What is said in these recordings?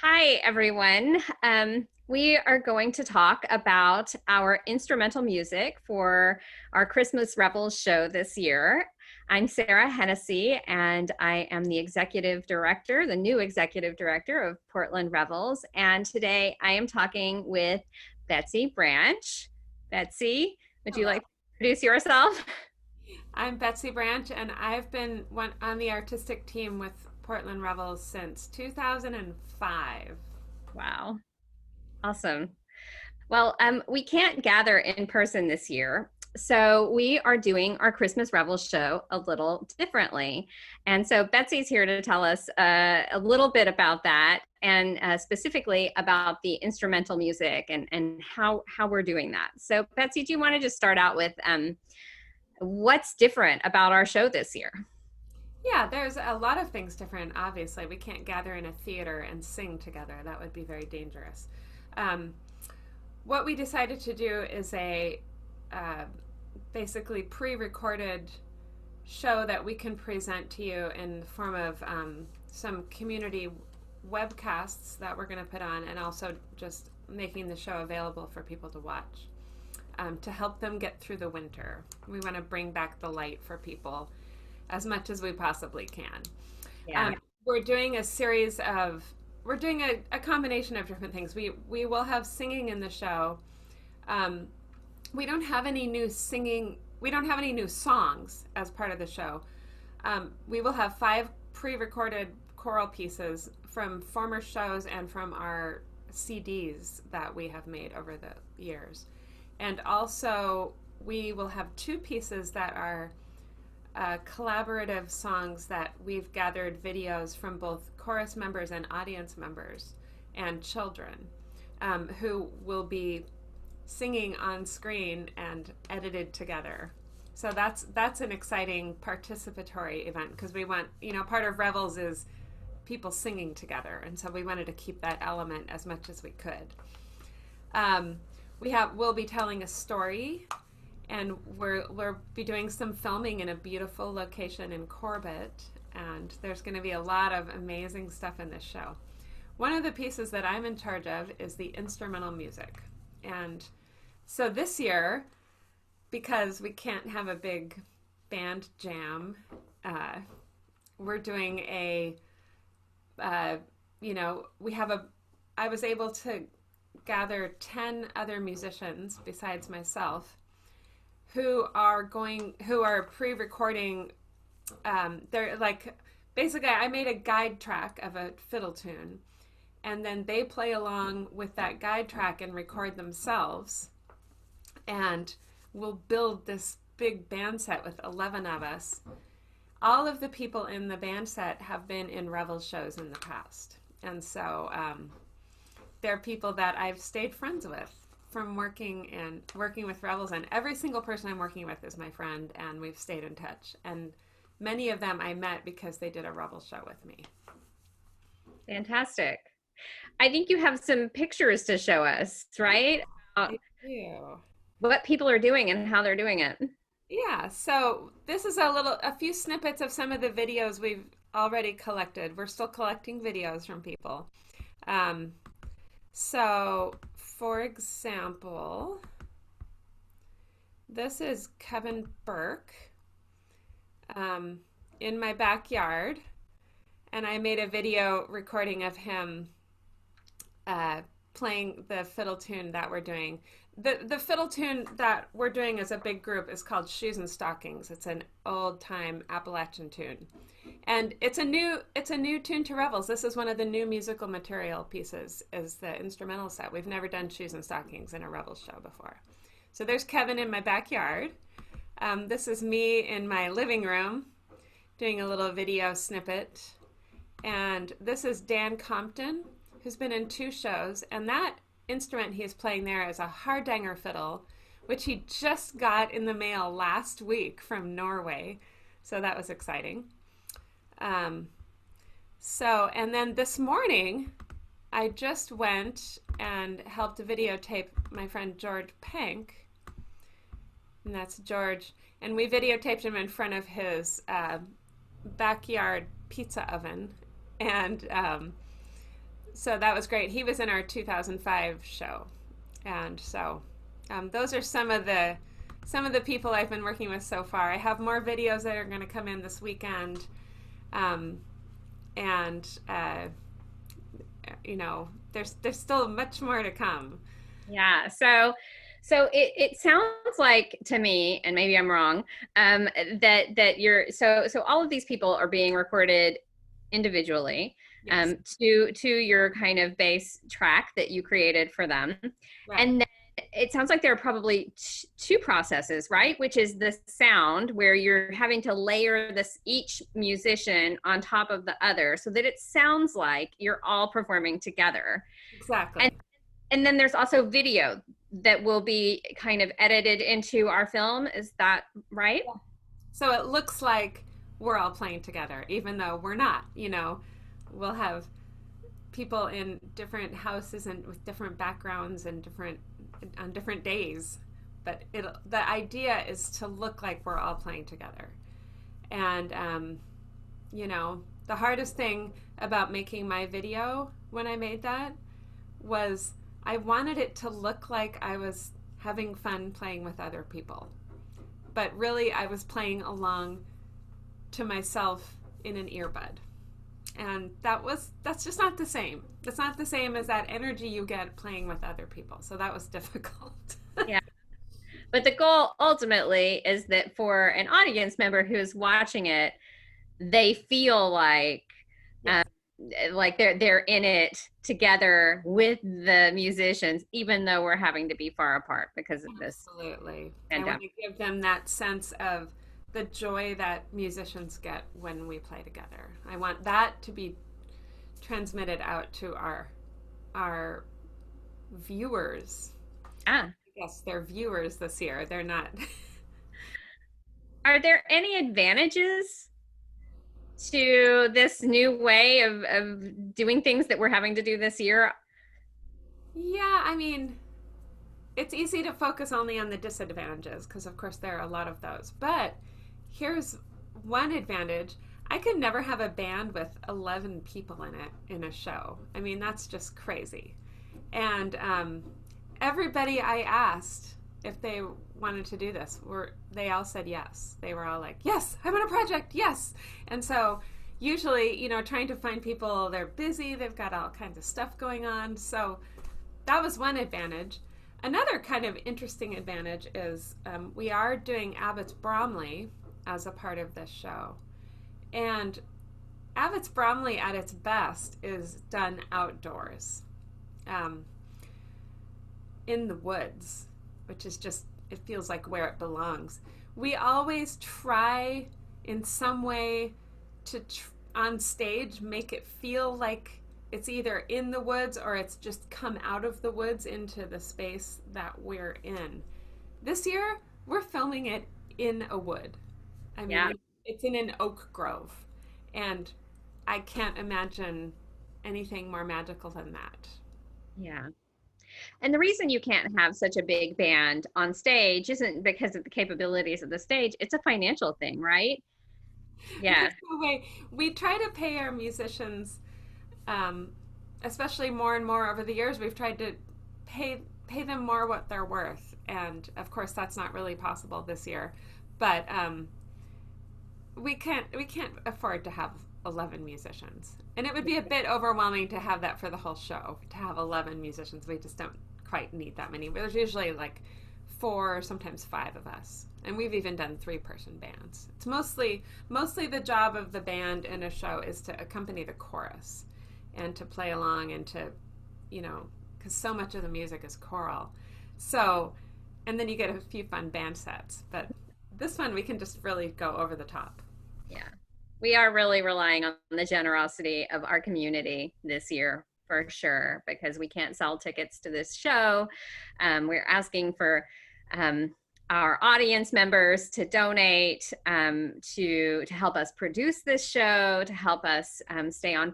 Hi, everyone. We are going to talk about our instrumental music for our Christmas Revels show this year. I'm Sara Hennessy, and I am the executive director, the new executive director of Portland Revels. And today I am talking with Betsy Branch. Betsy, would you Hello. like to introduce yourself? I'm Betsy Branch, and I've been on the artistic team with Portland Revels since 2005. Wow, awesome. Well, we can't gather in person this year. So we are doing our Christmas Revels show a little differently. And so Betsy's here to tell us a little bit about that and specifically about the instrumental music and how we're doing that. So Betsy, do you want to just start out with what's different about our show this year? Yeah, there's a lot of things different, obviously. We can't gather in a theater and sing together, that would be very dangerous. Um, what we decided to do is a uh, basically pre recorded show that we can present to you in the form of some community webcasts that we're going to put on, and also just making the show available for people to watch to help them get through the winter. We want to bring back the light for people as much as we possibly can. Yeah. Um, we're doing a series of we're doing a combination of different things. We will have singing in the show. Um, we don't have any new singing. We don't have any new songs as part of the show. We will have 5 pre-recorded choral pieces from former shows and from our CDs that we have made over the years. And also, we will have 2 pieces that are collaborative songs that we've gathered videos from both chorus members and audience members and children who will be singing on screen and edited together. So that's an exciting participatory event because we want, part of Revels is people singing together, and so we wanted to keep that element as much as we could. Um, we'll be telling a story, and we'll be doing some filming in a beautiful location in Corbett, and there's going to be a lot of amazing stuff in this show. One of the pieces that I'm in charge of is the instrumental music, and so this year, because we can't have a big band jam, uh, we're doing uh, we have I was able to gather 10 other musicians besides myself who are pre-recording. They're like, basically, I made a guide track of a fiddle tune, and then they play along with that guide track and record themselves, and we'll build this big band set with 11 of us. All of the people in the band set have been in Revel shows in the past, and so they're people that I've stayed friends with from working with Revels, and every single person I'm working with is my friend, and we've stayed in touch. And many of them I met because they did a Rebel show with me. Fantastic. I think you have some pictures to show us, right? Uh, I do. what people are doing and how they're doing it. Yeah, so this is a few snippets of some of the videos we've already collected. We're still collecting videos from people. Um, so, for example, this is Kevin Burke um, in my backyard, and I made a video recording of him playing the fiddle tune that we're doing. The fiddle tune that we're doing as a big group is called Shoes and Stockings. It's an old time Appalachian tune, and it's a new tune to Revels. This is one of the new musical material pieces, is the instrumental set. We've never done Shoes and Stockings in a Revels show before. So there's Kevin in my backyard. This is me in my living room doing a little video snippet, and this is Dan Compton, who's been in 2 shows, and that instrument he's playing there is a hardanger fiddle, which he just got in the mail last week from Norway. So that was exciting. And then this morning, I just went and helped videotape my friend George Pank, and that's George, and we videotaped him in front of his backyard pizza oven, and So that was great. He was in our 2005 show, and so those are some of the people I've been working with so far. I have more videos that are going to come in this weekend, um, and there's still much more to come. Yeah. So it sounds like to me, and maybe I'm wrong, that so all of these people are being recorded individually, Yes, to your kind of base track that you created for them. right. And then it sounds like there are probably two processes, right? Which is the sound, where you're having to layer this each musician on top of the other so that it sounds like you're all performing together. And Exactly. and then there's also video that will be kind of edited into our film. Is that right? Yeah. So it looks like we're all playing together, even though we're not. We'll have people in different houses and with different backgrounds and different on different days, but the idea is to look like we're all playing together. And the hardest thing about making my video when I made that was I wanted it to look like I was having fun playing with other people, but really I was playing along to myself in an earbud. And that's just not the same. That's not the same as that energy you get playing with other people. So that was difficult. Yeah. But the goal ultimately is that for an audience member who's watching it, they feel Yes, um, like they're in it together with the musicians, even though we're having to be far apart because of this absolutely. I want pandemic. to give them that sense of the joy that musicians get when we play together. I want that to be transmitted out to our viewers. Ah, Yes, they're viewers this year. They're not. are there any advantages to this new way of doing things that we're having to do this year? Yeah, I mean, it's easy to focus only on the disadvantages because, of course, there are a lot of those. But here's one advantage. I could never have a band with 11 people in it in a show. I mean, that's just crazy. And everybody I asked if they wanted to do this they all said yes. They were all like, yes, I'm on a project, yes. And so usually, trying to find people, they're busy, they've got all kinds of stuff going on. So that was one advantage. Another kind of interesting advantage is we are doing Abbott's Bromley as a part of this show. And Abbott's Bromley at its best is done outdoors, um, in the woods, which is just, it feels like where it belongs. We always try in some way to, on stage, make it feel like it's either in the woods or it's just come out of the woods into the space that we're in. This year, we're filming it in a wood. I Yeah, mean, it's in an oak grove. And I can't imagine anything more magical than that. yeah. And the reason you can't have such a big band on stage isn't because of the capabilities of the stage, it's a financial thing, right? Yeah. There's no way. We try to pay our musicians, um, especially more and more over the years. We've tried to pay them more what they're worth, and of course, that's not really possible this year. But we can't afford to have 11 musicians, and it would be a bit overwhelming to have that for the whole show. To have 11 musicians, we just don't quite need that many. There's usually like four, sometimes five of us, and we've even done three-person bands. It's mostly the job of the band in a show is to accompany the chorus and to play along and to, because so much of the music is choral. So, and then you get a few fun band sets, but this one we can just really go over the top. Yeah. We are really relying on the generosity of our community this year for sure, because we can't sell tickets to this show. We're asking for um, our audience members to donate, to help us produce this show, to help us stay on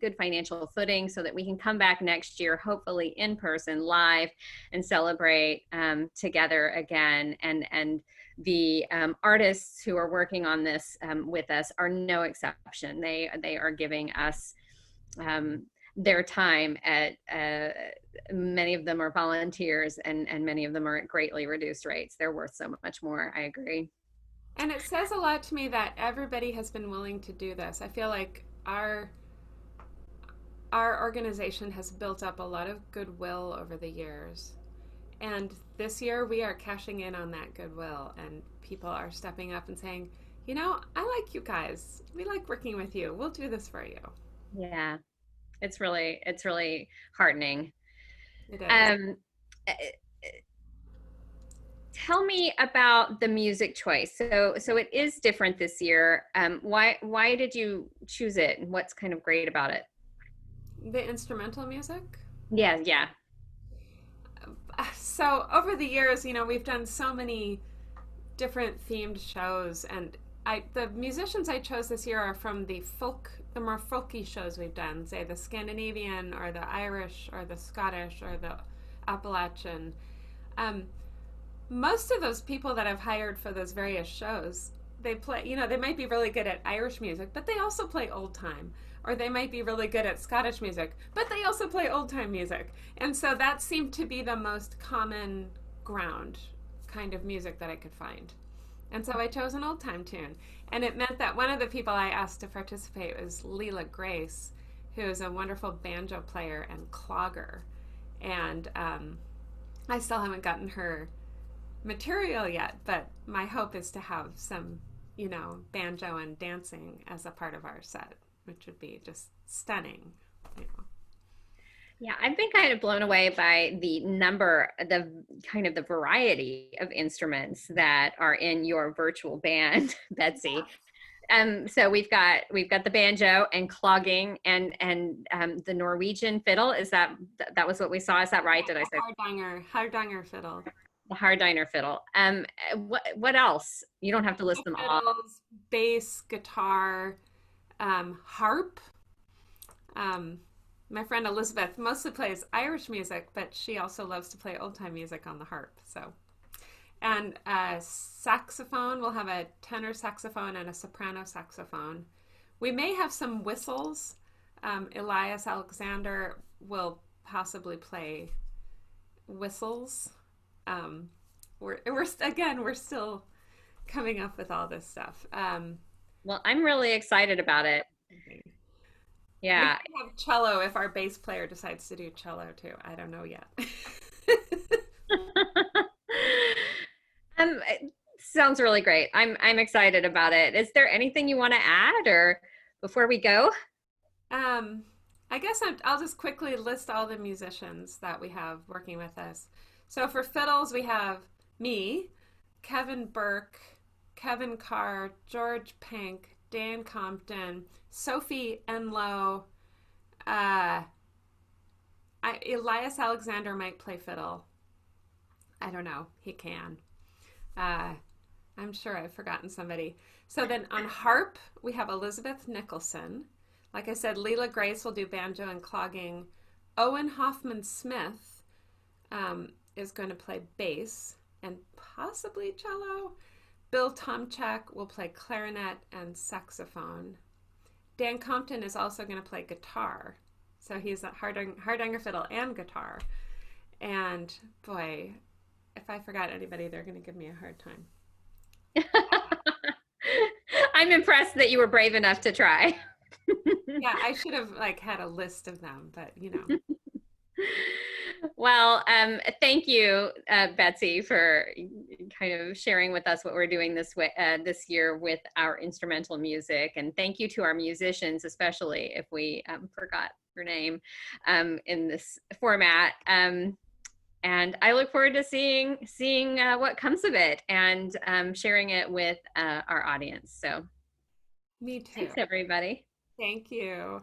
good financial footing so that we can come back next year, hopefully in person, live, and celebrate together again. And the artists who are working on this with us are no exception. They are giving us um, their time at many of them are volunteers, and many of them are at greatly reduced rates. They're worth so much more. I agree. And it says a lot to me that everybody has been willing to do this. I feel like our organization has built up a lot of goodwill over the years. And this year we are cashing in on that goodwill, and people are stepping up and saying, you know, I like you guys. We like working with you. We'll do this for you. Yeah, it's really heartening. It is. Um, uh, Tell me about the music choice. So it is different this year. Why did you choose it, and what's kind of great about it? The instrumental music. Yeah, yeah. So over the years, you know, we've done so many different themed shows, and the musicians I chose this year are from the more folky shows we've done, say the Scandinavian or the Irish or the Scottish or the Appalachian. Um, Most of those people that I've hired for those various shows, they play, you know, they might be really good at Irish music, but they also play old time. Or they might be really good at Scottish music, but they also play old time music. And so that seemed to be the most common ground kind of music that I could find. And so I chose an old time tune. And it meant that one of the people I asked to participate was Leela Grace, who is a wonderful banjo player and clogger. And I still haven't gotten her material yet, but my hope is to have some, you know, banjo and dancing as a part of our set, which would be just stunning, you know. Yeah, I've been kind of blown away by the kind of the variety of instruments that are in your virtual band, Betsy. So we've got the banjo and clogging and the Norwegian fiddle. That was what we saw? Is that right? Did I say Hardanger fiddle. the Hardiner fiddle? What else? You don't have to list them all. Fiddles, bass, guitar, harp. Um, my friend Elizabeth mostly plays Irish music, but she also loves to play old time music on the harp. So, and saxophone. We'll have a tenor saxophone and a soprano saxophone. We may have some whistles. Elias Alexander will possibly play whistles. We're still coming up with all this stuff. Well, I'm really excited about it. We Yeah. might have cello if our bass player decides to do cello too. I don't know yet. It sounds really great. I'm excited about it. Is there anything you want to add or before we go? um, I guess I'll just quickly list all the musicians that we have working with us. So for fiddles, we have me, Kevin Burke, Kevin Carr, George Pink, Dan Compton, Sophie Enlow. Uh, Elias Alexander might play fiddle. I don't know. He can. Uh, I'm sure I've forgotten somebody. So then on harp, we have Elizabeth Nicholson. Like I said, Leela Grace will do banjo and clogging. Owen Hoffman Smith is going to play bass and possibly cello. Bill Tomchak will play clarinet and saxophone. Dan Compton is also going to play guitar. So he's a hardanger fiddle and guitar. And boy, if I forgot anybody, they're going to give me a hard time. I'm impressed that you were brave enough to try. Yeah, I should have like had a list of them, but you know. Well, thank you, Betsy, for kind of sharing with us what we're doing this year with our instrumental music, and thank you to our musicians, especially if we forgot your name in this format. And I look forward to seeing what comes of it and sharing it with our audience. So, Me too. thanks, everybody. Thank you.